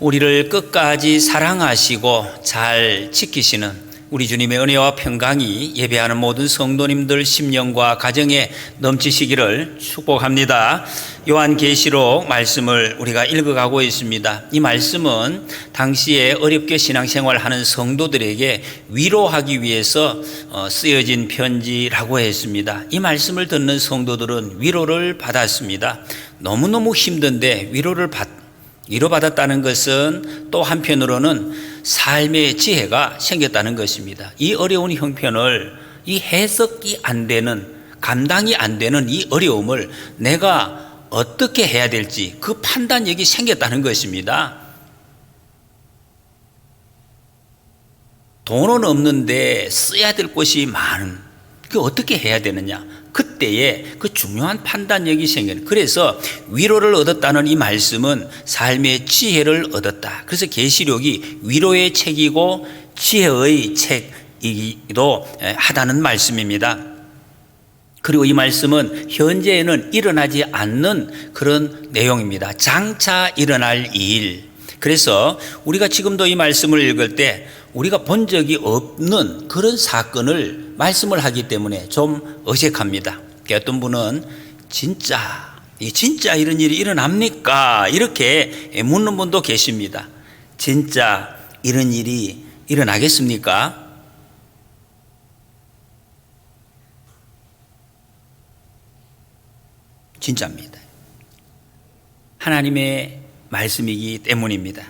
우리를 끝까지 사랑하시고 잘 지키시는 우리 주님의 은혜와 평강이 예배하는 모든 성도님들 심령과 가정에 넘치시기를 축복합니다. 요한계시록 말씀을 우리가 읽어가고 있습니다. 이 말씀은 당시에 어렵게 신앙생활하는 성도들에게 위로하기 위해서 쓰여진 편지라고 했습니다. 이 말씀을 듣는 성도들은 위로를 받았습니다. 너무너무 힘든데 위로받았다는 것은 또 한편으로는 삶의 지혜가 생겼다는 것입니다. 이 어려운 형편을 이 해석이 안 되는, 감당이 안 되는 이 어려움을 내가 어떻게 해야 될지 그 판단력이 생겼다는 것입니다. 돈은 없는데 써야 될 것이 많은, 그 어떻게 해야 되느냐, 그때에 그 중요한 판단력이 생겨요. 그래서 위로를 얻었다는 이 말씀은 삶의 지혜를 얻었다. 그래서 계시록이 위로의 책이고 지혜의 책이기도 하다는 말씀입니다. 그리고 이 말씀은 현재에는 일어나지 않는 그런 내용입니다. 장차 일어날 일. 그래서 우리가 지금도 이 말씀을 읽을 때 우리가 본 적이 없는 그런 사건을 말씀을 하기 때문에 좀 어색합니다. 어떤 분은 진짜 이런 일이 일어납니까? 이렇게 묻는 분도 계십니다. 진짜 이런 일이 일어나겠습니까? 진짜입니다. 하나님의 말씀이기 때문입니다.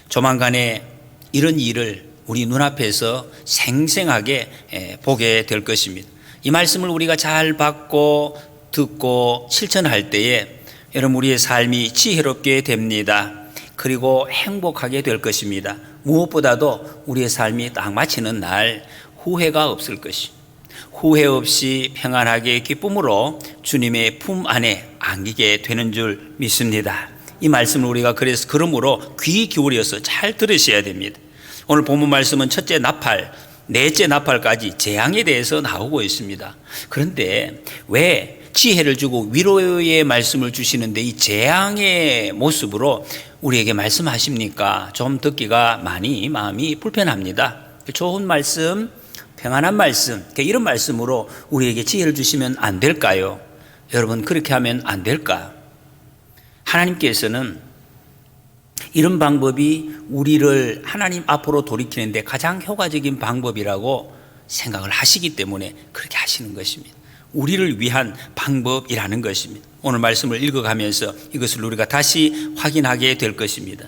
조만간에 이런 일을 우리 눈앞에서 생생하게 보게 될 것입니다. 이 말씀을 우리가 잘 받고 듣고 실천할 때에 여러분 우리의 삶이 지혜롭게 됩니다. 그리고 행복하게 될 것입니다. 무엇보다도 우리의 삶이 딱 마치는 날 후회가 없을 것입니다. 후회 없이 평안하게 기쁨으로 주님의 품 안에 안기게 되는 줄 믿습니다. 이 말씀을 우리가 그러므로 귀 기울여서 잘 들으셔야 됩니다. 오늘 본문 말씀은 첫째 나팔, 넷째 나팔까지 재앙에 대해서 나오고 있습니다. 그런데 왜 지혜를 주고 위로의 말씀을 주시는데 이 재앙의 모습으로 우리에게 말씀하십니까? 좀 듣기가 많이 마음이 불편합니다. 좋은 말씀, 평안한 말씀, 이런 말씀으로 우리에게 지혜를 주시면 안 될까요? 여러분 그렇게 하면 안 될까? 하나님께서는 이런 방법이 우리를 하나님 앞으로 돌이키는데 가장 효과적인 방법이라고 생각을 하시기 때문에 그렇게 하시는 것입니다. 우리를 위한 방법이라는 것입니다. 오늘 말씀을 읽어가면서 이것을 우리가 다시 확인하게 될 것입니다.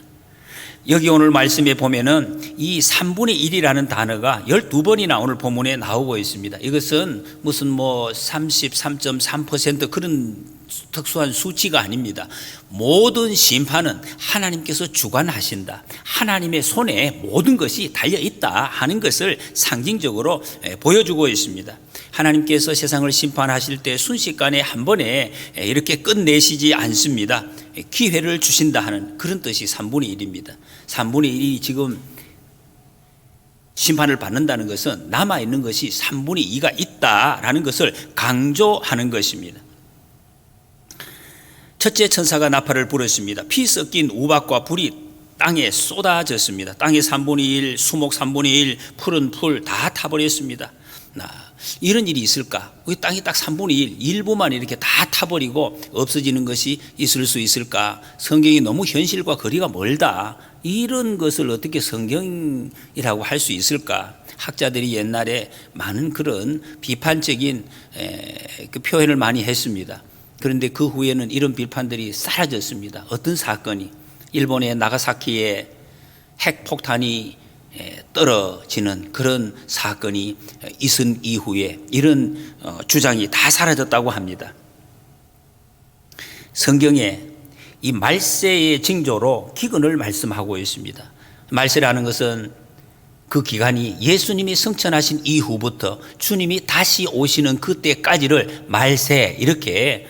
여기 오늘 말씀에 보면은 이 3분의 1이라는 단어가 12번이나 오늘 본문에 나오고 있습니다. 이것은 무슨 33.3% 그런 특수한 수치가 아닙니다. 모든 심판은 하나님께서 주관하신다. 하나님의 손에 모든 것이 달려있다 하는 것을 상징적으로 보여주고 있습니다. 하나님께서 세상을 심판하실 때 순식간에 한 번에 이렇게 끝내시지 않습니다. 기회를 주신다 하는 그런 뜻이 3분의 1입니다. 3분의 1이 지금 심판을 받는다는 것은 남아있는 것이 3분의 2가 있다라는 것을 강조하는 것입니다. 첫째 천사가 나팔을 불었습니다. 피 섞인 우박과 불이 땅에 쏟아졌습니다. 땅의 3분의 1, 수목 3분의 1, 풀은 풀 다 타버렸습니다. 이런 일이 있을까? 우리 땅이 딱 3분의 1, 일부만 이렇게 다 타버리고 없어지는 것이 있을 수 있을까? 성경이 너무 현실과 거리가 멀다. 이런 것을 어떻게 성경이라고 할 수 있을까? 학자들이 옛날에 많은 그런 비판적인 그 표현을 많이 했습니다. 그런데 그 후에는 이런 비판들이 사라졌습니다. 어떤 사건이? 일본의 나가사키에 핵폭탄이 떨어지는 그런 사건이 있은 이후에 이런 주장이 다 사라졌다고 합니다. 성경에 이 말세의 징조로 기근을 말씀하고 있습니다. 말세라는 것은 그 기간이 예수님이 승천하신 이후부터 주님이 다시 오시는 그때까지를 말세 이렇게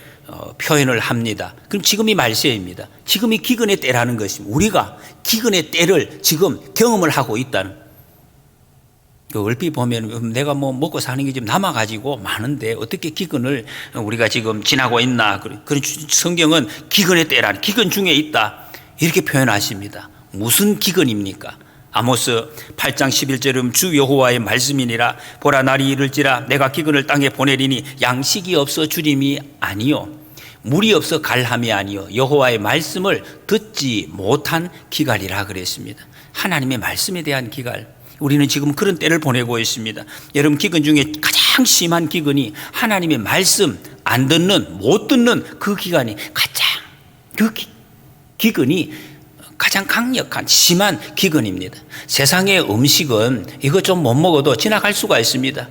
표현을 합니다. 그럼 지금이 말세입니다. 지금이 기근의 때라는 것입니다. 우리가 기근의 때를 지금 경험을 하고 있다는. 얼핏 보면 내가 먹고 사는 게 좀 남아가지고 많은데 어떻게 기근을 우리가 지금 지나고 있나. 그런 성경은 기근의 때라는, 기근 중에 있다. 이렇게 표현하십니다. 무슨 기근입니까? 아모스 8장 11절은 주 여호와의 말씀이니라. 보라, 날이 이를지라 내가 기근을 땅에 보내리니 양식이 없어 주림이 아니요 물이 없어 갈함이 아니요 여호와의 말씀을 듣지 못한 기갈이라 그랬습니다. 하나님의 말씀에 대한 기갈, 우리는 지금 그런 때를 보내고 있습니다. 여러분, 기근 중에 가장 심한 기근이 하나님의 말씀 안 듣는, 못 듣는 그 기간이 기근이 가장 강력한 심한 기근입니다. 세상의 음식은 이거 좀 못 먹어도 지나갈 수가 있습니다.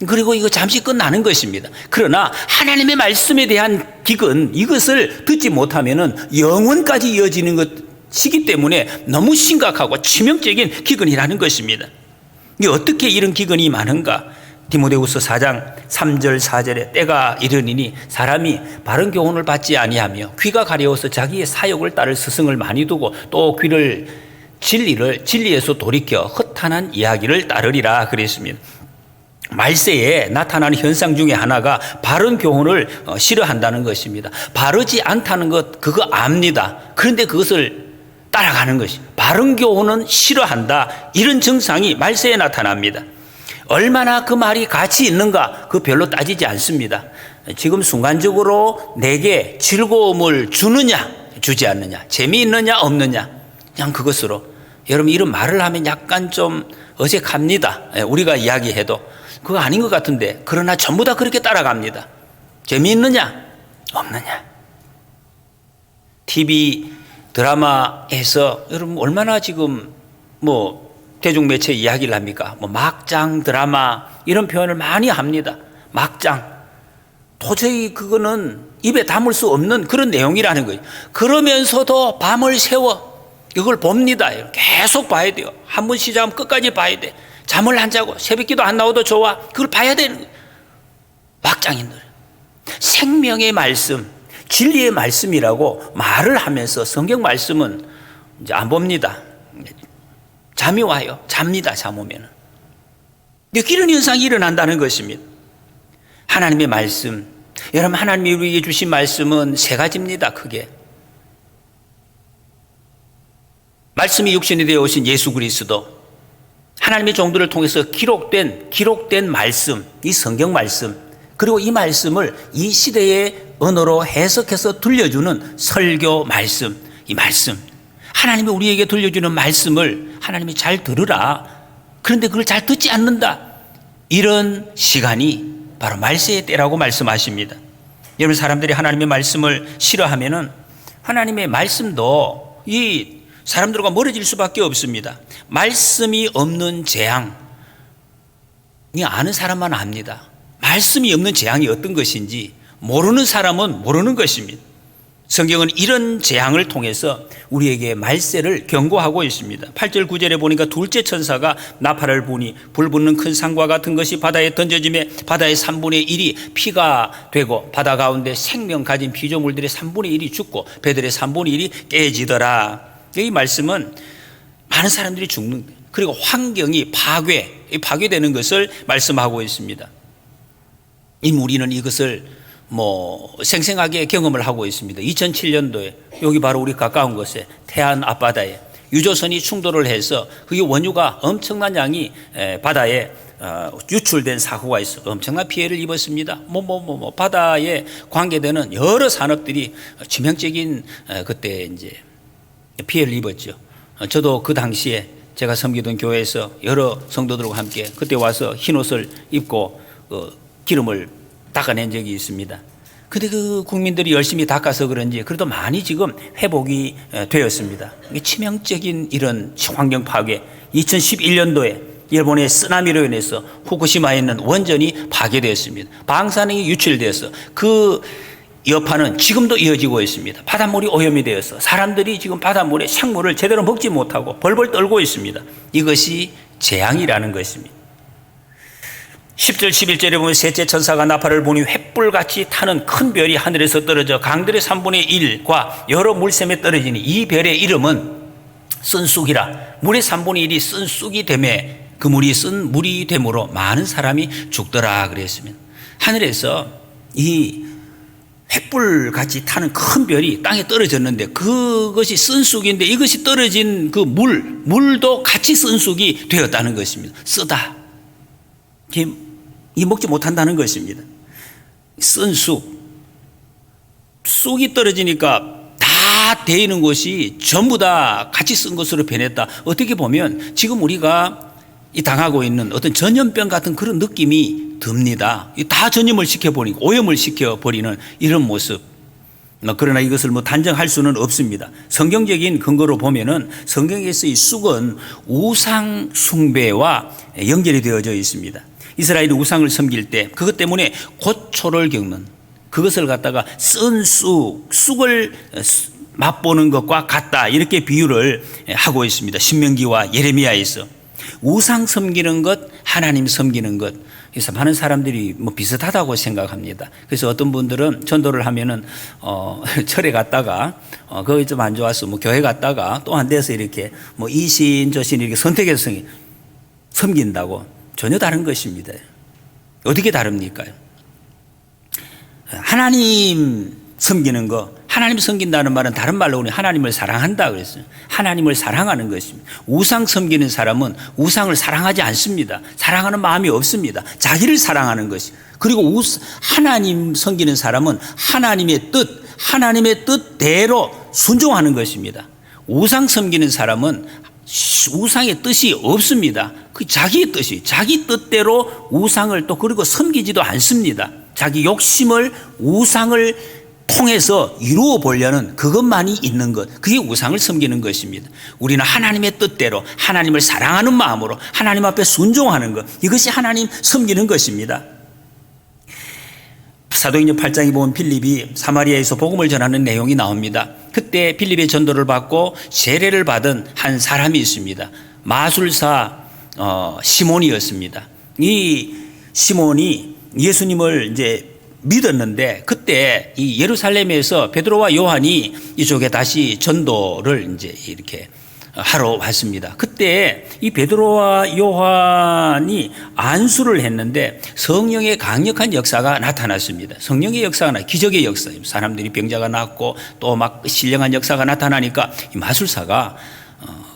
그리고 이거 잠시 끝나는 것입니다. 그러나 하나님의 말씀에 대한 기근, 이것을 듣지 못하면은 영원까지 이어지는 것이기 때문에 너무 심각하고 치명적인 기근이라는 것입니다. 어떻게 이런 기근이 많은가? 디모데후서 4장 3절 4절에 때가 이르니니 사람이 바른 교훈을 받지 아니하며 귀가 가려워서 자기의 사욕을 따를 스승을 많이 두고 또 귀를 진리에서 돌이켜 허탄한 이야기를 따르리라 그랬습니다. 말세에 나타나는 현상 중에 하나가 바른 교훈을 싫어한다는 것입니다. 바르지 않다는 것 그거 압니다. 그런데 그것을 따라가는 것이, 바른 교훈은 싫어한다, 이런 증상이 말세에 나타납니다. 얼마나 그 말이 가치 있는가 그 별로 따지지 않습니다. 지금 순간적으로 내게 즐거움을 주느냐 주지 않느냐, 재미있느냐 없느냐, 그냥 그것으로. 여러분, 이런 말을 하면 약간 좀 어색합니다. 우리가 이야기해도 그거 아닌 것 같은데, 그러나 전부 다 그렇게 따라갑니다. 재미있느냐 없느냐. TV 드라마에서 여러분 얼마나 지금 대중매체 이야기를 합니까? 막장 드라마 이런 표현을 많이 합니다. 막장. 도저히 그거는 입에 담을 수 없는 그런 내용이라는 거예요. 그러면서도 밤을 새워 이걸 봅니다. 계속 봐야 돼요. 한 번 시작하면 끝까지 봐야 돼. 잠을 안 자고 새벽기도 안 나와도 좋아. 그걸 봐야 되는 거예요. 막장인들. 생명의 말씀, 진리의 말씀이라고 말을 하면서 성경 말씀은 이제 안 봅니다. 잠이 와요. 잡니다. 잠 오면은. 이런 현상이 일어난다는 것입니다. 하나님의 말씀, 여러분, 하나님이 우리에게 주신 말씀은 세 가지입니다. 크게. 말씀이 육신이 되어 오신 예수 그리스도, 하나님의 종들을 통해서 기록된 말씀, 이 성경 말씀, 그리고 이 말씀을 이 시대의 언어로 해석해서 들려주는 설교 말씀, 이 말씀. 하나님이 우리에게 들려주는 말씀을 하나님이 잘 들으라. 그런데 그걸 잘 듣지 않는다. 이런 시간이 바로 말세의 때라고 말씀하십니다. 여러분, 사람들이 하나님의 말씀을 싫어하면은 하나님의 말씀도 이 사람들과 멀어질 수밖에 없습니다. 말씀이 없는 재앙, 이 아는 사람만 압니다. 말씀이 없는 재앙이 어떤 것인지 모르는 사람은 모르는 것입니다. 성경은 이런 재앙을 통해서 우리에게 말세를 경고하고 있습니다. 8절 9절에 보니까 둘째 천사가 나팔을 부니 불 붙는 큰 상과 같은 것이 바다에 던져짐에 바다의 3분의 1이 피가 되고 바다 가운데 생명 가진 피조물들의 3분의 1이 죽고 배들의 3분의 1이 깨지더라. 이 말씀은 많은 사람들이 죽는, 그리고 환경이 파괴되는 것을 말씀하고 있습니다. 이미 우리는 이것을 생생하게 경험을 하고 있습니다. 2007년도에 여기 바로 우리 가까운 곳에 태안 앞바다에 유조선이 충돌을 해서 그게 원유가 엄청난 양이 바다에 유출된 사고가 있어 엄청난 피해를 입었습니다. 바다에 관계되는 여러 산업들이 치명적인 그때 이제 피해를 입었죠. 저도 그 당시에 제가 섬기던 교회에서 여러 성도들과 함께 그때 와서 흰 옷을 입고 기름을 닦아낸 적이 있습니다. 근데 그 국민들이 열심히 닦아서 그런지 그래도 많이 지금 회복이 되었습니다. 치명적인 이런 환경 파괴. 2011년도에 일본의 쓰나미로 인해서 후쿠시마에 있는 원전이 파괴되었습니다. 방사능이 유출되어서 그 여파는 지금도 이어지고 있습니다. 바닷물이 오염이 되어서 사람들이 지금 바닷물에 생물을 제대로 먹지 못하고 벌벌 떨고 있습니다. 이것이 재앙이라는 것입니다. 10절 11절에 보면 셋째 천사가 나팔을 부니 횃불같이 타는 큰 별이 하늘에서 떨어져 강들의 3분의 1과 여러 물샘에 떨어지니 이 별의 이름은 쓴쑥이라. 물의 3분의 1이 쓴쑥이 되매 그 물이 쓴 물이 되므로 많은 사람이 죽더라 그랬습니다. 하늘에서 이 횃불같이 타는 큰 별이 땅에 떨어졌는데 그것이 쓴쑥인데 이것이 떨어진 그 물도 같이 쓴쑥이 되었다는 것입니다. 쓰다. 이 먹지 못한다는 것입니다. 쓴쑥. 쑥이 떨어지니까 다 데이는 것이 전부 다 같이 쓴 것으로 변했다. 어떻게 보면 지금 우리가 당하고 있는 어떤 전염병 같은 그런 느낌이 듭니다. 다 전염을 시켜버리고 오염을 시켜버리는 이런 모습. 그러나 이것을 단정할 수는 없습니다. 성경적인 근거로 보면은 성경에서 이 쑥은 우상 숭배와 연결이 되어져 있습니다. 이스라엘이 우상을 섬길 때 그것 때문에 고초를 겪는 그것을 갖다가 쓴 쑥을 맛보는 것과 같다 이렇게 비유를 하고 있습니다. 신명기와 예레미야에서 우상 섬기는 것, 하나님 섬기는 것. 그래서 많은 사람들이 비슷하다고 생각합니다. 그래서 어떤 분들은 전도를 하면은 절에 갔다가 거기 좀 안 좋아서 교회 갔다가 또 안 돼서 이렇게 이신 저신 이렇게 선택해서 섬긴다고. 전혀 다른 것입니다. 어떻게 다릅니까? 하나님 섬기는 거, 하나님 섬긴다는 말은 다른 말로 우리 하나님을 사랑한다 그랬어요. 하나님을 사랑하는 것입니다. 우상 섬기는 사람은 우상을 사랑하지 않습니다. 사랑하는 마음이 없습니다. 자기를 사랑하는 것이. 그리고 하나님 섬기는 사람은 하나님의 뜻대로 순종하는 것입니다. 우상 섬기는 사람은 우상의 뜻이 없습니다. 그 자기 뜻대로 우상을 또 그리고 섬기지도 않습니다. 자기 욕심을 우상을 통해서 이루어 보려는 그것만이 있는 것. 그게 우상을 섬기는 것입니다. 우리는 하나님의 뜻대로 하나님을 사랑하는 마음으로 하나님 앞에 순종하는 것. 이것이 하나님 섬기는 것입니다. 사도행전 8장에 보면 빌립이 사마리아에서 복음을 전하는 내용이 나옵니다. 그때 빌립의 전도를 받고 세례를 받은 한 사람이 있습니다. 마술사 시몬이었습니다. 이 시몬이 예수님을 이제 믿었는데 그때 이 예루살렘에서 베드로와 요한이 이쪽에 다시 전도를 이제 이렇게 하러 왔습니다. 그때 이 베드로와 요한이 안수를 했는데 성령의 강력한 역사가 나타났습니다. 성령의 역사가 기적의 역사입니다. 사람들이 병자가 낫고 또 막 신령한 역사가 나타나니까 이 마술사가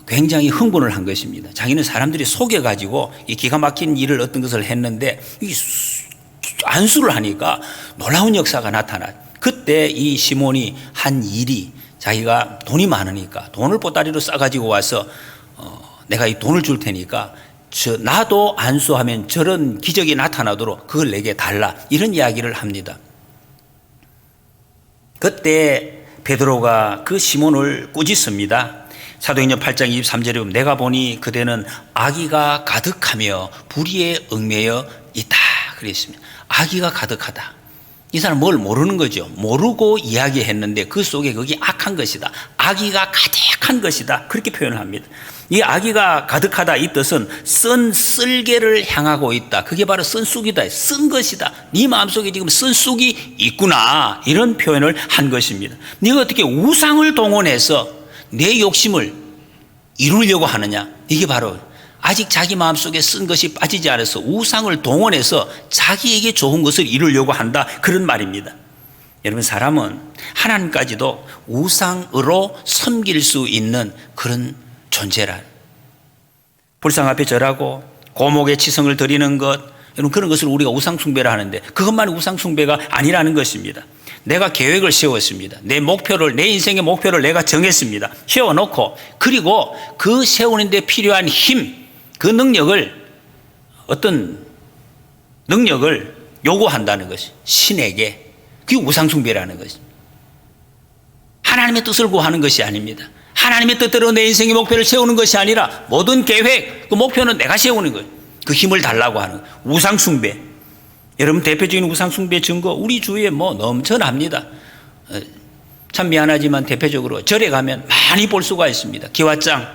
굉장히 흥분을 한 것입니다. 자기는 사람들이 속여가지고 이 기가 막힌 일을 어떤 것을 했는데 이 안수를 하니까 놀라운 역사가 나타나. 그때 이 시몬이 한 일이 자기가 돈이 많으니까 돈을 보따리로 싸가지고 와서 내가 이 돈을 줄 테니까 나도 안수하면 저런 기적이 나타나도록 그걸 내게 달라. 이런 이야기를 합니다. 그때 베드로가 그 시몬을 꾸짖습니다. 사도행전 8장 23절에 보면 내가 보니 그대는 악의가 가득하며 불의에 얽매여 있다 그랬습니다. 악의가 가득하다. 이 사람 뭘 모르는 거죠. 모르고 이야기했는데 그 속에 거기 악한 것이다. 악의가 가득한 것이다. 그렇게 표현을 합니다. 이 악의가 가득하다 이 뜻은 쓴 쓸개를 향하고 있다. 그게 바로 쓴 쑥이다. 쓴 것이다. 네 마음속에 지금 쓴 쑥이 있구나. 이런 표현을 한 것입니다. 네가 어떻게 우상을 동원해서 내 욕심을 이루려고 하느냐. 이게 바로 아직 자기 마음속에 쓴 것이 빠지지 않아서 우상을 동원해서 자기에게 좋은 것을 이루려고 한다. 그런 말입니다. 여러분 사람은 하나님까지도 우상으로 섬길 수 있는 그런 존재라. 불상 앞에 절하고 고목에 치성을 드리는 것, 여러분 그런 것을 우리가 우상 숭배를 하는데 그것만이 우상 숭배가 아니라는 것입니다. 내가 계획을 세웠습니다. 내 인생의 목표를 내가 정했습니다. 세워놓고 그리고 그 세우는 데 필요한 힘, 그 어떤 능력을 요구한다는 것이 신에게 그게 우상숭배라는 것입니다. 하나님의 뜻을 구하는 것이 아닙니다. 하나님의 뜻대로 내 인생의 목표를 세우는 것이 아니라 모든 계획, 그 목표는 내가 세우는 거예요. 그 힘을 달라고 하는 거예요. 우상숭배. 여러분 대표적인 우상숭배 증거 우리 주위에 넘쳐납니다. 참 미안하지만 대표적으로 절에 가면 많이 볼 수가 있습니다. 기와장,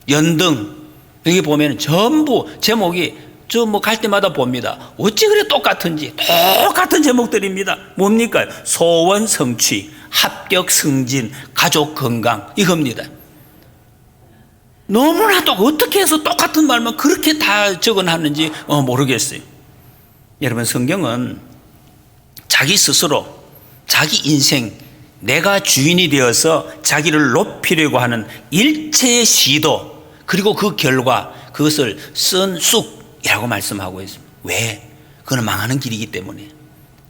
연등 여기 보면 전부 제목이 갈 때마다 봅니다. 어찌 그래 똑같은지 똑같은 제목들입니다. 뭡니까? 소원 성취, 합격 승진, 가족 건강 이겁니다. 너무나도 어떻게 해서 똑같은 말만 그렇게 다 적어놨는지 모르겠어요. 여러분 성경은 자기 스스로 자기 인생, 내가 주인이 되어서 자기를 높이려고 하는 일체의 시도, 그리고 그 결과, 그것을 쓴 쑥이라고 말씀하고 있습니다. 왜? 그건 망하는 길이기 때문에,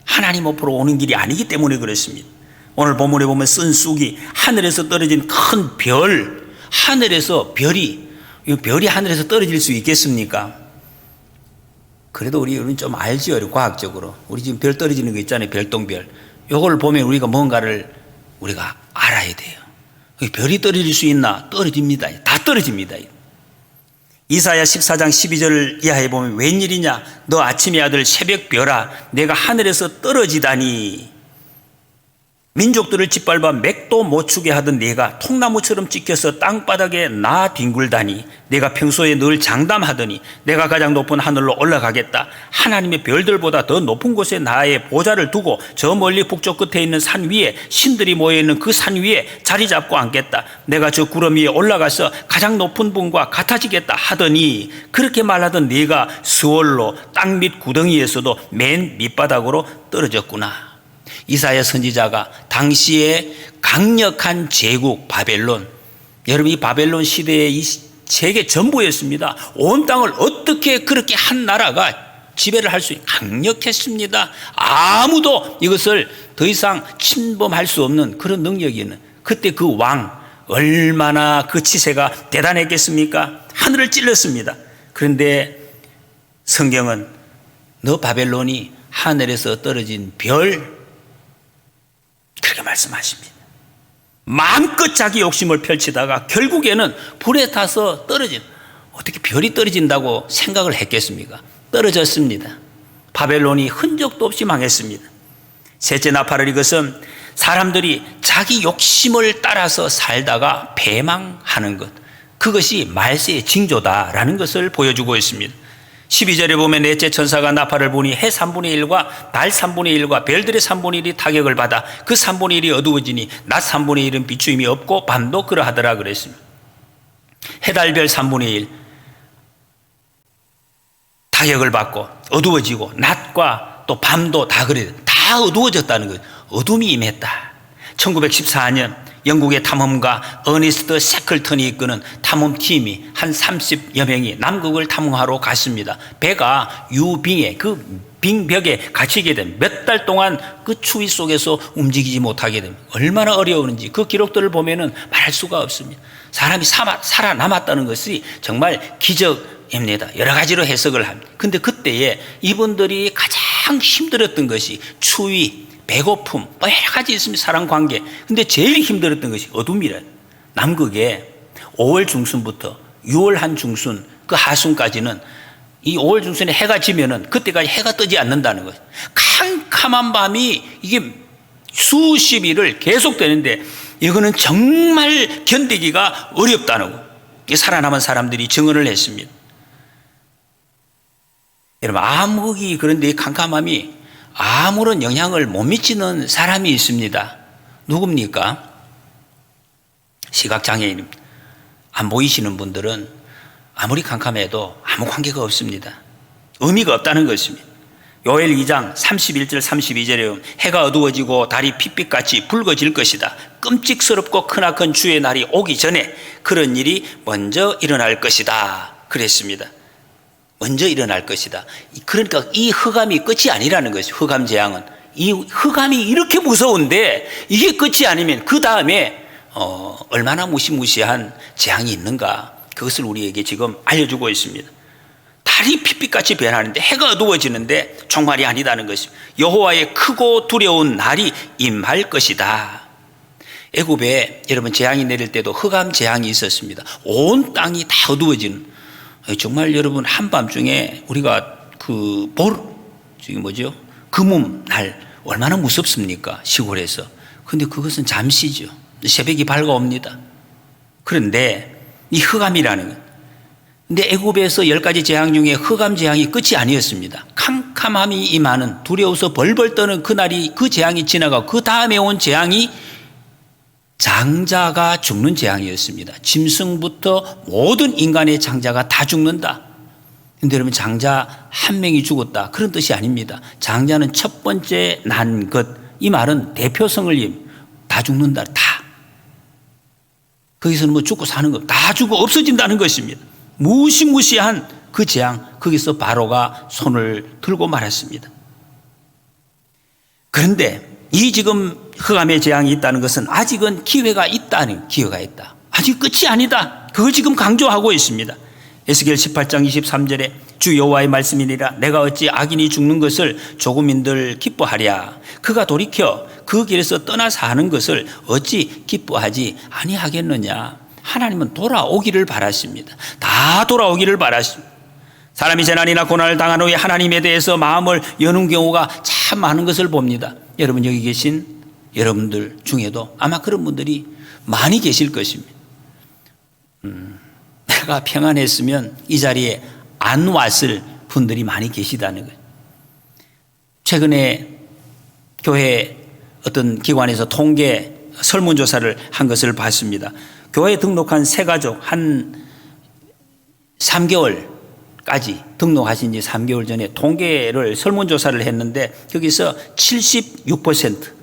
하나님 앞으로 오는 길이 아니기 때문에 그렇습니다. 오늘 본문에 보면 쓴 쑥이 하늘에서 떨어진 큰 별, 하늘에서 별이 하늘에서 떨어질 수 있겠습니까? 그래도 우리는 좀 알지요, 과학적으로. 우리 지금 별 떨어지는 거 있잖아요, 별똥별. 요걸 보면 우리가 뭔가를 우리가 알아야 돼요. 별이 떨어질 수 있나? 떨어집니다. 다 떨어집니다. 이사야 14장 12절 이하에 보면 웬일이냐? 너 아침의 아들 새벽별아, 내가 하늘에서 떨어지다니. 민족들을 짓밟아 맥도 못 추게 하던 내가 통나무처럼 찍혀서 땅바닥에 나 뒹굴다니. 내가 평소에 늘 장담하더니 내가 가장 높은 하늘로 올라가겠다. 하나님의 별들보다 더 높은 곳에 나의 보좌를 두고 저 멀리 북쪽 끝에 있는 산 위에 신들이 모여있는 그 산 위에 자리 잡고 앉겠다. 내가 저 구름 위에 올라가서 가장 높은 분과 같아지겠다 하더니, 그렇게 말하던 네가 스월로 땅 밑 구덩이에서도 맨 밑바닥으로 떨어졌구나. 이사야 선지자가 당시에 강력한 제국 바벨론, 여러분 이 바벨론 시대의 이 세계 전부였습니다. 온 땅을 어떻게 그렇게 한 나라가 지배를 할 수 있는, 강력했습니다. 아무도 이것을 더 이상 침범할 수 없는 그런 능력이 있는, 그때 그 왕 얼마나 그 치세가 대단했겠습니까? 하늘을 찔렀습니다. 그런데 성경은 너 바벨론이 하늘에서 떨어진 별, 그렇게 말씀하십니다. 마음껏 자기 욕심을 펼치다가 결국에는 불에 타서 떨어진, 어떻게 별이 떨어진다고 생각을 했겠습니까? 떨어졌습니다. 바벨론이 흔적도 없이 망했습니다. 셋째 나팔을 이것은 사람들이 자기 욕심을 따라서 살다가 패망하는 것, 그것이 말세의 징조다라는 것을 보여주고 있습니다. 12절에 보면 넷째 천사가 나팔을 부니 해 3분의 1과 달 3분의 1과 별들의 3분의 1이 타격을 받아 그 3분의 1이 어두워지니 낮 3분의 1은 비추임이 없고 밤도 그러하더라 그랬습니다. 해달별 3분의 1 타격을 받고 어두워지고, 낮과 또 밤도 다 그래요. 다 어두워졌다는 거예요. 어둠이 임했다. 1914년 영국의 탐험가 어니스트 세클턴이 이끄는 탐험팀이 한 30여 명이 남극을 탐험하러 갔습니다. 배가 유빙에, 그 빙벽에 갇히게 되면 몇 달 동안 그 추위 속에서 움직이지 못하게 됩니다. 얼마나 어려웠는지 그 기록들을 보면은 말할 수가 없습니다. 사람이 살아남았다는 것이 정말 기적입니다. 여러 가지로 해석을 합니다. 근데 그때에 이분들이 가장 힘들었던 것이 추위, 배고픔, 뭐 여러 가지 있습니다. 사람 관계. 근데 제일 힘들었던 것이 어둠이란. 남극에 5월 중순부터 6월 한 중순, 그 하순까지는, 이 5월 중순에 해가 지면은 그때까지 해가 뜨지 않는다는 거예요. 캄캄한 밤이 이게 수십 일을 계속되는데, 이거는 정말 견디기가 어렵다는 거예요. 살아남은 사람들이 증언을 했습니다. 여러분, 암흑이, 그런데 이 캄캄함이 아무런 영향을 못 미치는 사람이 있습니다. 누굽니까? 시각장애인입니다. 안 보이시는 분들은 아무리 캄캄해도 아무 관계가 없습니다. 의미가 없다는 것입니다. 요엘 2장 31절 32절에 해가 어두워지고 달이 핏빛같이 붉어질 것이다. 끔찍스럽고 크나큰 주의 날이 오기 전에 그런 일이 먼저 일어날 것이다. 그랬습니다. 먼저 일어날 것이다. 그러니까 이 흑암이 끝이 아니라는 것이, 흑암 재앙은. 이 흑암이 이렇게 무서운데 이게 끝이 아니면 그 다음에 얼마나 무시무시한 재앙이 있는가, 그것을 우리에게 지금 알려주고 있습니다. 달이 핏빛같이 변하는데 해가 어두워지는데 종말이 아니다는 것입니다. 여호와의 크고 두려운 날이 임할 것이다. 애굽에 여러분 재앙이 내릴 때도 흑암 재앙이 있었습니다. 온 땅이 다 어두워지는, 정말 여러분 한밤중에 우리가 금음 날 얼마나 무섭습니까? 시골에서. 근데 그것은 잠시죠. 새벽이 밝아옵니다. 그런데 이 흑암이라는 것, 근데 애굽에서 10가지 재앙 중에 흑암 재앙이 끝이 아니었습니다. 캄캄함이 임하는, 두려워서 벌벌 떠는 그날이, 그 재앙이 지나가고 그 다음에 온 재앙이 장자가 죽는 재앙이었습니다. 짐승부터 모든 인간의 장자가 다 죽는다. 그런데 여러분, 장자 한 명이 죽었다, 그런 뜻이 아닙니다. 장자는 첫 번째 난 것, 이 말은 대표성을 다 죽는다. 다. 거기서는 뭐 죽고 사는 거 다 죽고 없어진다는 것입니다. 무시무시한 그 재앙, 거기서 바로가 손을 들고 말했습니다. 그런데 이 지금 흑암의 재앙이 있다는 것은 아직은 기회가 있다는, 기회가 있다. 아직 끝이 아니다. 그걸 지금 강조하고 있습니다. 에스겔 18장 23절에 주 여호와의 말씀이니라 내가 어찌 악인이 죽는 것을 조금인들 기뻐하랴. 그가 돌이켜 그 길에서 떠나 사는 것을 어찌 기뻐하지 아니하겠느냐. 하나님은 돌아오기를 바라십니다. 다 돌아오기를 바라십니다. 사람이 재난이나 고난을 당한 후에 하나님에 대해서 마음을 여는 경우가 참 많은 것을 봅니다. 여러분 여기 계신 여러분들 중에도 아마 그런 분들이 많이 계실 것입니다. 내가 평안했으면 이 자리에 안 왔을 분들이 많이 계시다는 거예요. 최근에 교회 어떤 기관에서 통계 설문조사를 한 것을 봤습니다. 교회에 등록한 새 가족 한 3개월까지 등록하신 지 3개월 전에 통계를 설문조사를 했는데 거기서 76%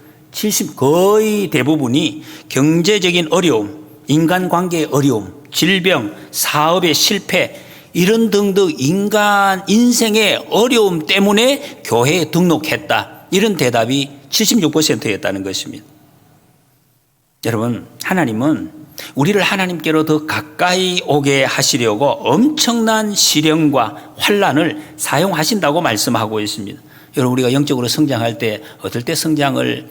거의 대부분이 경제적인 어려움, 인간관계의 어려움, 질병, 사업의 실패 이런 등등 인생의 어려움 때문에 교회에 등록했다. 이런 대답이 76%였다는 것입니다. 여러분 하나님은 우리를 하나님께로 더 가까이 오게 하시려고 엄청난 시련과 환난을 사용하신다고 말씀하고 있습니다. 여러분 우리가 영적으로 성장할 때 어떨 때 성장을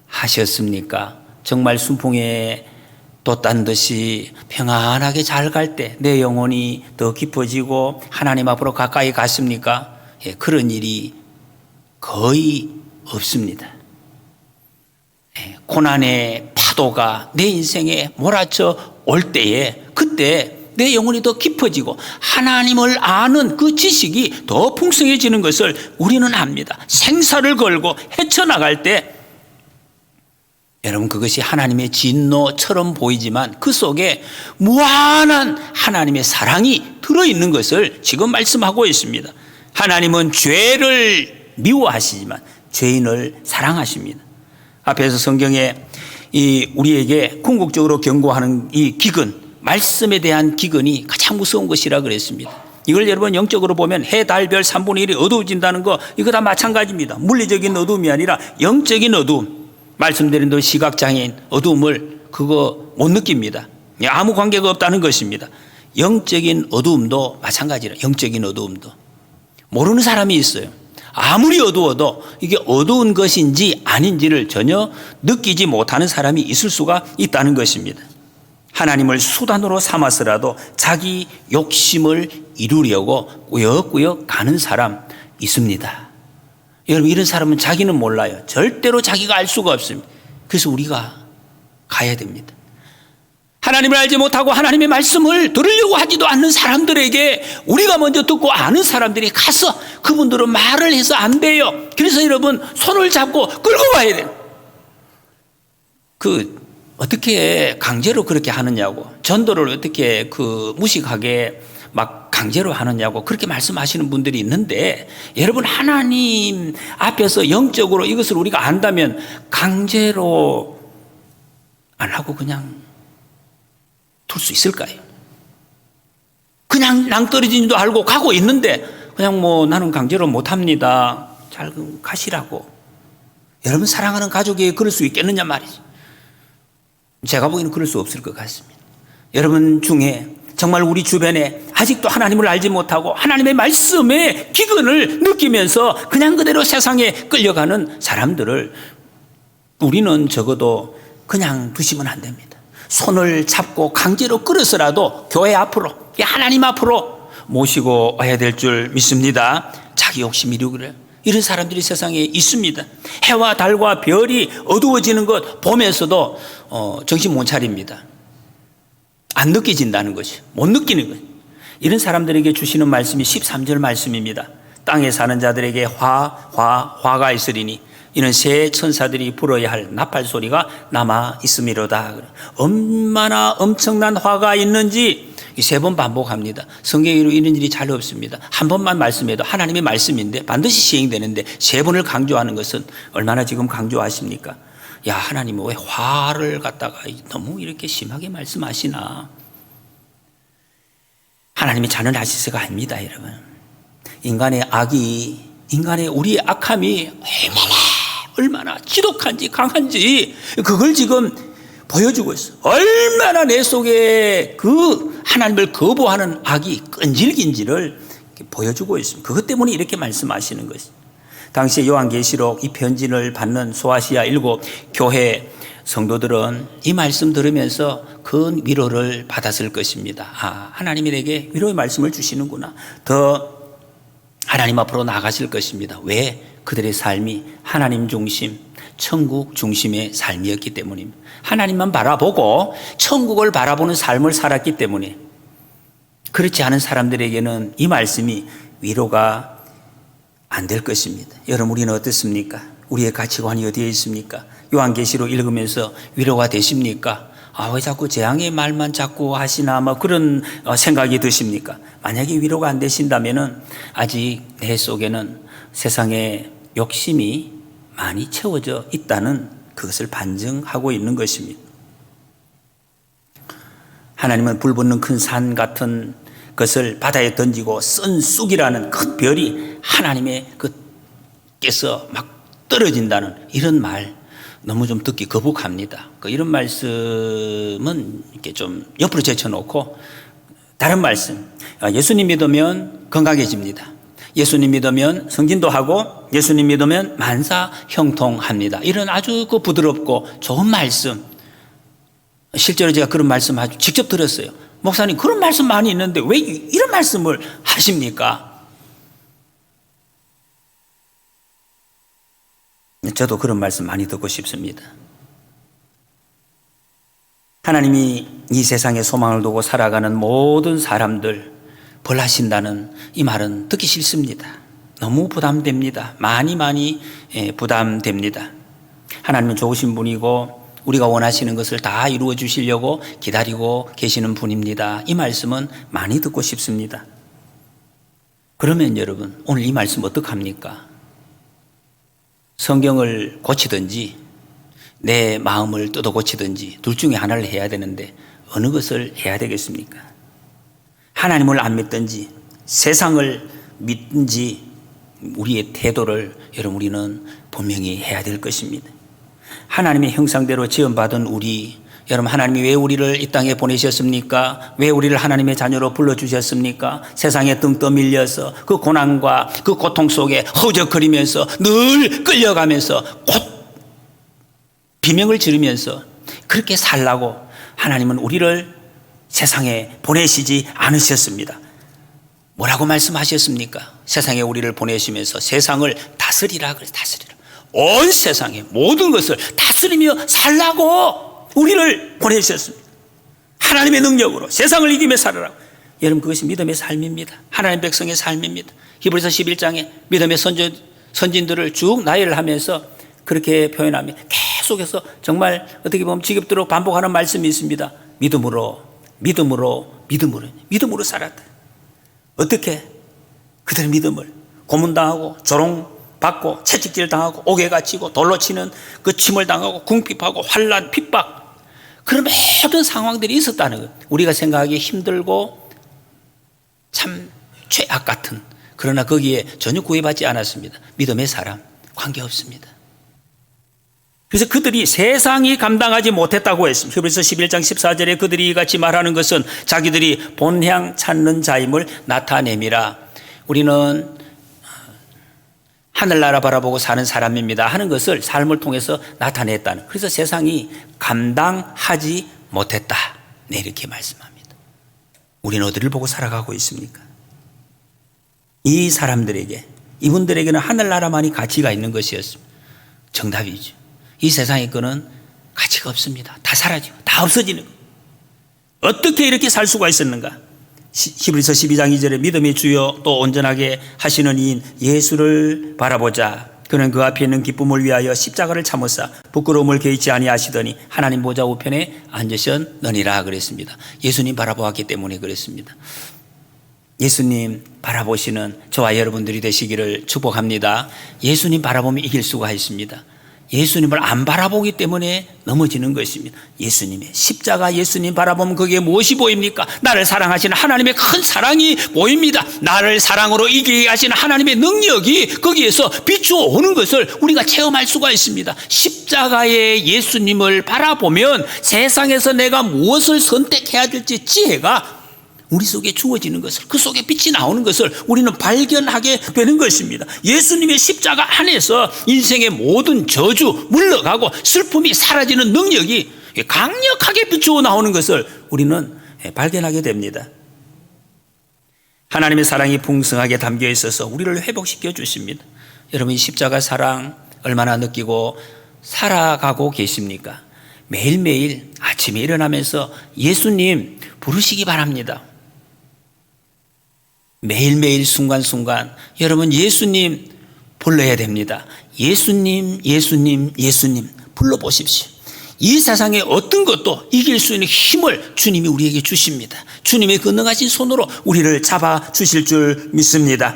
하셨습니까? 정말 순풍에 돛단 듯이 평안하게 잘 갈 때 내 영혼이 더 깊어지고 하나님 앞으로 가까이 갔습니까? 예, 그런 일이 거의 없습니다. 예, 고난의 파도가 내 인생에 몰아쳐 올 때에 그때 내 영혼이 더 깊어지고 하나님을 아는 그 지식이 더 풍성해지는 것을 우리는 압니다. 생사를 걸고 헤쳐나갈 때 여러분 그것이 하나님의 진노처럼 보이지만 그 속에 무한한 하나님의 사랑이 들어있는 것을 지금 말씀하고 있습니다. 하나님은 죄를 미워하시지만 죄인을 사랑하십니다. 앞에서 성경에 우리에게 궁극적으로 경고하는 이 기근, 말씀에 대한 기근이 가장 무서운 것이라 그랬습니다. 이걸 여러분 영적으로 보면 해, 달, 별 3분의 1이 어두워진다는 거 이거 다 마찬가지입니다. 물리적인 어두움이 아니라 영적인 어두움. 말씀드린 대로 시각장애인 어두움을 그거 못 느낍니다. 아무 관계가 없다는 것입니다. 영적인 어두움도 마찬가지라. 영적인 어두움도 모르는 사람이 있어요. 아무리 어두워도 이게 어두운 것인지 아닌지를 전혀 느끼지 못하는 사람이 있을 수가 있다는 것입니다. 하나님을 수단으로 삼아서라도 자기 욕심을 이루려고 꾸역꾸역 가는 사람 있습니다. 여러분 이런 사람은 자기는 몰라요. 절대로 자기가 알 수가 없습니다. 그래서 우리가 가야 됩니다. 하나님을 알지 못하고 하나님의 말씀을 들으려고 하지도 않는 사람들에게 우리가 먼저 듣고 아는 사람들이 가서 그분들은 말을 해서 안 돼요. 그래서 여러분 손을 잡고 끌고 가야 돼요. 어떻게 강제로 그렇게 하느냐고, 전도를 어떻게 무식하게 막 강제로 하느냐고 그렇게 말씀하시는 분들이 있는데, 여러분 하나님 앞에서 영적으로 이것을 우리가 안다면 강제로 안 하고 그냥 둘 수 있을까요? 그냥 낭떠러진지도 알고 가고 있는데 그냥 나는 강제로 못합니다, 잘 가시라고. 여러분 사랑하는 가족이 그럴 수 있겠느냐 말이죠. 제가 보기에는 그럴 수 없을 것 같습니다. 여러분 중에 정말 우리 주변에 아직도 하나님을 알지 못하고 하나님의 말씀에 기근을 느끼면서 그냥 그대로 세상에 끌려가는 사람들을 우리는 적어도 그냥 두시면 안 됩니다. 손을 잡고 강제로 끌어서라도 교회 앞으로, 하나님 앞으로 모시고 와야 될 줄 믿습니다. 자기 욕심 이루기를. 이런 사람들이 세상에 있습니다. 해와 달과 별이 어두워지는 것 보면서도 정신 못 차립니다. 안 느껴진다는 것이, 못 느끼는 것. 이런 사람들에게 주시는 말씀이 13절 말씀입니다. 땅에 사는 자들에게 화가 있으리니 이는 새 천사들이 불어야 할 나팔 소리가 남아 있음이로다. 얼마나 엄청난 화가 있는지 3번 반복합니다. 성경에 이런 일이 잘 없습니다. 한 번만 말씀해도 하나님의 말씀인데 반드시 시행되는데 3번을 강조하는 것은 얼마나 지금 강조하십니까? 야, 하나님은 왜 화를 갖다가 너무 이렇게 심하게 말씀하시나? 하나님이 자는하시서가 아닙니다, 여러분. 인간의 악이, 인간의 우리의 악함이 얼마나 지독한지 강한지 그걸 지금 보여주고 있어. 얼마나 내 속에 그 하나님을 거부하는 악이 끈질긴지를 보여주고 있습니다. 그것 때문에 이렇게 말씀하시는 것이. 당시 요한계시록 이 편지를 받는 소아시아 7 교회 성도들은 이 말씀 들으면서 큰 위로를 받았을 것입니다. 아, 하나님이 내게 위로의 말씀을 주시는구나. 더 하나님 앞으로 나가실 것입니다. 왜? 그들의 삶이 하나님 중심, 천국 중심의 삶이었기 때문입니다. 하나님만 바라보고 천국을 바라보는 삶을 살았기 때문에 그렇지 않은 사람들에게는 이 말씀이 위로가 안 될 것입니다. 여러분, 우리는 어떻습니까? 우리의 가치관이 어디에 있습니까? 요한계시록 읽으면서 위로가 되십니까? 아, 왜 자꾸 재앙의 말만 자꾸 하시나 뭐 그런 생각이 드십니까? 만약에 위로가 안 되신다면은 아직 내 속에는 세상의 욕심이 많이 채워져 있다는 그것을 반증하고 있는 것입니다. 하나님은 불 붙는 큰 산 같은 것을 바다에 던지고 쓴 쑥이라는 그 별이 하나님의 그께서 막 떨어진다는 이런 말 너무 좀 듣기 거북합니다. 이런 말씀은 이렇게 좀 옆으로 제쳐놓고 다른 말씀. 예수님 믿으면 건강해집니다. 예수님 믿으면 성진도 하고 예수님 믿으면 만사 형통합니다. 이런 아주 그 부드럽고 좋은 말씀. 실제로 제가 그런 말씀 아주 직접 들었어요. 목사님, 그런 말씀 많이 있는데 왜 이런 말씀을 하십니까? 저도 그런 말씀 많이 듣고 싶습니다. 하나님이 이 세상에 소망을 두고 살아가는 모든 사람들 벌하신다는 이 말은 듣기 싫습니다. 너무 부담됩니다. 많이 부담됩니다. 하나님은 좋으신 분이고 우리가 원하시는 것을 다 이루어 주시려고 기다리고 계시는 분입니다. 이 말씀은 많이 듣고 싶습니다. 그러면 여러분, 오늘 이 말씀 어떡합니까? 성경을 고치든지 내 마음을 뜯어 고치든지 둘 중에 하나를 해야 되는데 어느 것을 해야 되겠습니까? 하나님을 안 믿든지 세상을 믿든지 우리의 태도를 여러분 우리는 분명히 해야 될 것입니다. 하나님의 형상대로 지음받은 우리, 여러분 하나님이 왜 우리를 이 땅에 보내셨습니까? 왜 우리를 하나님의 자녀로 불러주셨습니까? 세상에 등 떠밀려서 그 고난과 그 고통 속에 허우적거리면서 늘 끌려가면서 비명을 지르면서 그렇게 살라고 하나님은 우리를 세상에 보내시지 않으셨습니다. 뭐라고 말씀하셨습니까? 세상에 우리를 보내시면서 세상을 다스리라 그래서 다스리라. 온 세상의 모든 것을 다스리며 살라고 우리를 보내주셨습니다. 하나님의 능력으로 세상을 이기며 살아라고. 여러분, 그것이 믿음의 삶입니다. 하나님 백성의 삶입니다. 히브리서 11장에 믿음의 선진들을 쭉 나열을 하면서 그렇게 표현합니다. 계속해서 정말 어떻게 보면 지겹도록 반복하는 말씀이 있습니다. 믿음으로 살았다. 어떻게? 그들의 믿음을 고문당하고 조롱받고 채찍질 당하고 옥에 갇히고 돌로 치는 그 침을 당하고 궁핍하고 환난 핍박, 그런 모든 상황들이 있었다는 것. 우리가 생각하기 힘들고 참 죄악 같은, 그러나 거기에 전혀 구애받지 않았습니다. 믿음의 사람 관계없습니다. 그래서 그들이 세상이 감당하지 못했다고 했습니다. 히브리서 11장 14절에 그들이 이같이 말하는 것은 자기들이 본향 찾는 자임을 나타냄이라. 우리는 하늘나라 바라보고 사는 사람입니다 하는 것을 삶을 통해서 나타냈다는, 그래서 세상이 감당하지 못했다, 네, 이렇게 말씀합니다. 우리는 어디를 보고 살아가고 있습니까? 이 사람들에게, 이분들에게는 하늘나라만이 가치가 있는 것이었습니다. 정답이죠. 이 세상의 거는 가치가 없습니다. 다 사라지고 다 없어지는 거예요. 어떻게 이렇게 살 수가 있었는가? 히브리서 12장 2절에 믿음의 주요 또 온전하게 하시는 이인 예수를 바라보자. 그는 그 앞에 있는 기쁨을 위하여 십자가를 참으사 부끄러움을 개의치 아니하시더니 하나님 보좌 우편에 앉으셨느니라 그랬습니다. 예수님 바라보았기 때문에 그랬습니다. 예수님 바라보시는 저와 여러분들이 되시기를 축복합니다. 예수님 바라보면 이길 수가 있습니다. 예수님을 안 바라보기 때문에 넘어지는 것입니다. 예수님의 십자가, 예수님 바라보면 그게 무엇이 보입니까? 나를 사랑하시는 하나님의 큰 사랑이 보입니다. 나를 사랑으로 이기게 하시는 하나님의 능력이 거기에서 비추어오는 것을 우리가 체험할 수가 있습니다. 십자가의 예수님을 바라보면 세상에서 내가 무엇을 선택해야 될지 지혜가 우리 속에 주어지는 것을, 그 속에 빛이 나오는 것을 우리는 발견하게 되는 것입니다. 예수님의 십자가 안에서 인생의 모든 저주 물러가고 슬픔이 사라지는 능력이 강력하게 비추어 나오는 것을 우리는 발견하게 됩니다. 하나님의 사랑이 풍성하게 담겨 있어서 우리를 회복시켜 주십니다. 여러분, 이 십자가 사랑 얼마나 느끼고 살아가고 계십니까? 매일매일 아침에 일어나면서 예수님 부르시기 바랍니다. 매일매일 순간순간 여러분 예수님 불러야 됩니다. 예수님, 예수님, 예수님 불러보십시오. 이 세상에 어떤 것도 이길 수 있는 힘을 주님이 우리에게 주십니다. 주님의 권능하신 손으로 우리를 잡아주실 줄 믿습니다.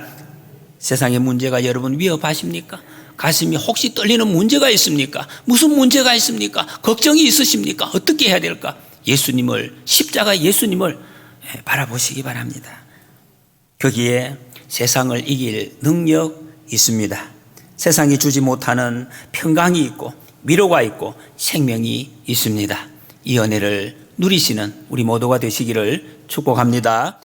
세상의 문제가 여러분 위협하십니까? 가슴이 혹시 떨리는 문제가 있습니까? 무슨 문제가 있습니까? 걱정이 있으십니까? 어떻게 해야 될까? 예수님을, 십자가 예수님을 바라보시기 바랍니다. 거기에 세상을 이길 능력 있습니다. 세상이 주지 못하는 평강이 있고 위로가 있고 생명이 있습니다. 이 은혜를 누리시는 우리 모두가 되시기를 축복합니다.